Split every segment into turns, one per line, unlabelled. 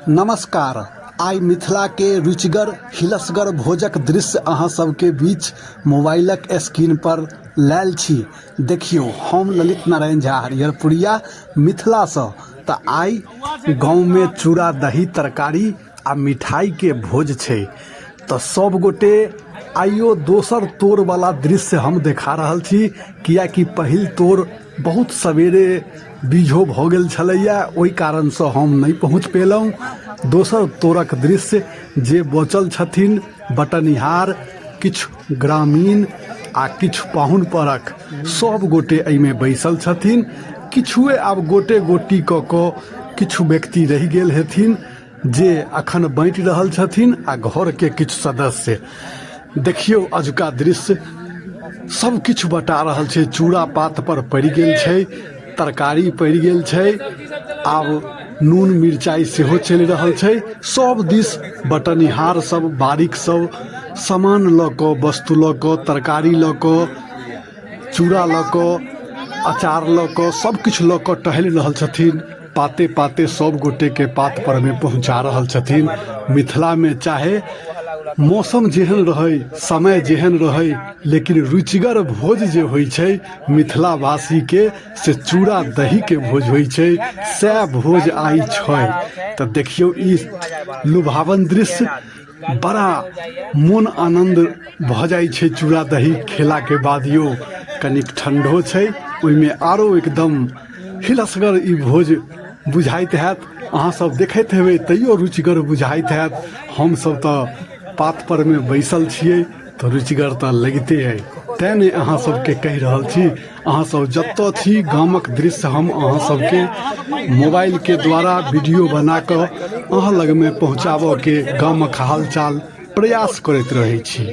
नमस्कार। आई मिथिला के रुचिगर हिलसगर भोजक दृश्य अहाँ सबके बीच मोबाइलक स्क्रीन पर लायल छी। देखियो, हम ललित नारायण झा हरिहरपुरिया मिथिला से। तो आई गाँव में चूड़ा दही तरकारी आ मिठाई के भोज छे। तो सब गोटे आइयो दोसर तोर वाला दृश्य हम देखा रहल छी, कियाकि पहिल तोर बहुत सवेरे बीझो भ गेल छलैया, ओहि कारण से हम नहीं पहुँच पेलहुँ। दोसर तोरक दृश्य जे बचल छथिन बटनिहार, किछु ग्रामीण आ किछु पाहुन परख सब गोटे एहिमे बैसल छथिन। किछुए आब गोटे गोटी कऽ कऽ किछु व्यक्ति रहि गेल हेथिन जे अखन बाँटि रहल छथिन आ घर के किछु सदस्य। देखियो अजुका दृश्य, सब किछु बटा रहल छै। चूड़ा पात पर पड़ि गेल छै, तरकारी पड़ि गेल छै, आब नून मिरचाई सेहो चलि रहल छै। सब दिस बटनिहार सब, बारीक सब सामान लऽ कऽ, वस्तु लऽ कऽ, तरकारी लऽ कऽ, चूड़ा लऽ कऽ, अचार लऽ कऽ, सब किछु लऽ कऽ टहलि रहल छथिन। पाते पाते सब गोटे के पात पर में पहुंचा रहल छथिन। मिथिला में चाहे मौसम जेहन रहे, समय जेहन रहे, लेकिन रुचिगर भोज जे होइ छै मिथिला वासी के, से चूड़ा दही के भोज होइ छै। सैह भोज आई छै। तो देखियो ई लुभावन दृश्य, बड़ा मन आनंद भ जाय छै। चूड़ा दही खेला के बाद यो कनिक ठंडो छै, ओइमे आरो एकदम हिलसगर ई भोज बुझाइत हैत। अहाँ सब देखैत हेबै तैयो रुचिगर बुझाइत हैत। हम सब तो पात पर में बैसल छियै तो रुचिगर तो लगिते है। तैं ने अहाँ सबके कहि रहल छी, अहाँ सब जतऽ छी गामक दृश्य हम अहाँ सबके मोबाइल के द्वारा वीडियो बना कऽ अहाँ लग में पहुँचाबऽ के गामक हालचाल प्रयास करैत रहै छी।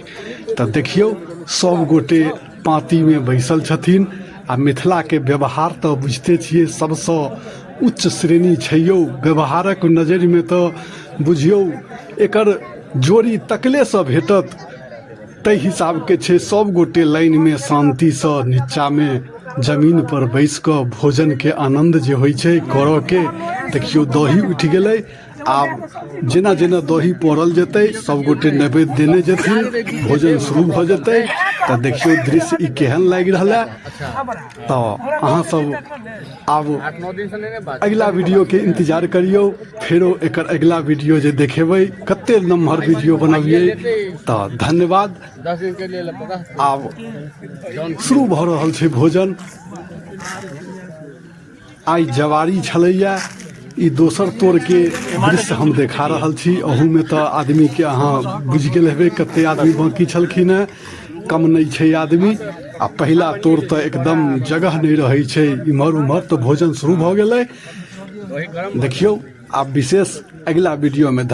तो देखियो सब गोटे पाँती में बैसल छथिन आ मिथिला के व्यवहार तो बुझते छियै सबसँ उच्च श्रेणी छै यौ। व्यवहारक नजरि में तो बुझियौ एकर जोड़ी तकले से भेटत, तै हिसाब के छै। सब गोटे लाइन में शांति से नीचा में जमीन पर बैस कऽ भोजन के आनंद जे होइ छै करऽ के। देखियो दही उठि गेलै, आब जेना जेना दही पौरल जेतै सब गोटे नैवेद्य देने जेथिन, भोजन शुरू भ जेतै। तो देखियो दृश्य ई केहन लागि रहलै। तो अहाँ सब आब अगला वीडियो के इंतजार करियो, फेरो एकर अगला वीडियो जे देखेबै, कते नम्हर वीडियो बनबियै। तो धन्यवाद। आब शुरू भ रहल छै भोजन। आई जवारी छलैया, ई दोसर तोर के दृश्य हम देखा रहल छी। अहू में तो आदमी के अहाँ बुझ गेल हेबै कते आदमी बाकी छलखिन है, कम नहीं छै आदमी। आ पहला तोर तो एकदम जगह नहीं रहे छै, इम्हर उम्हर तो भोजन शुरू भ गेलै। देखियो आब विशेष अगला वीडियो में।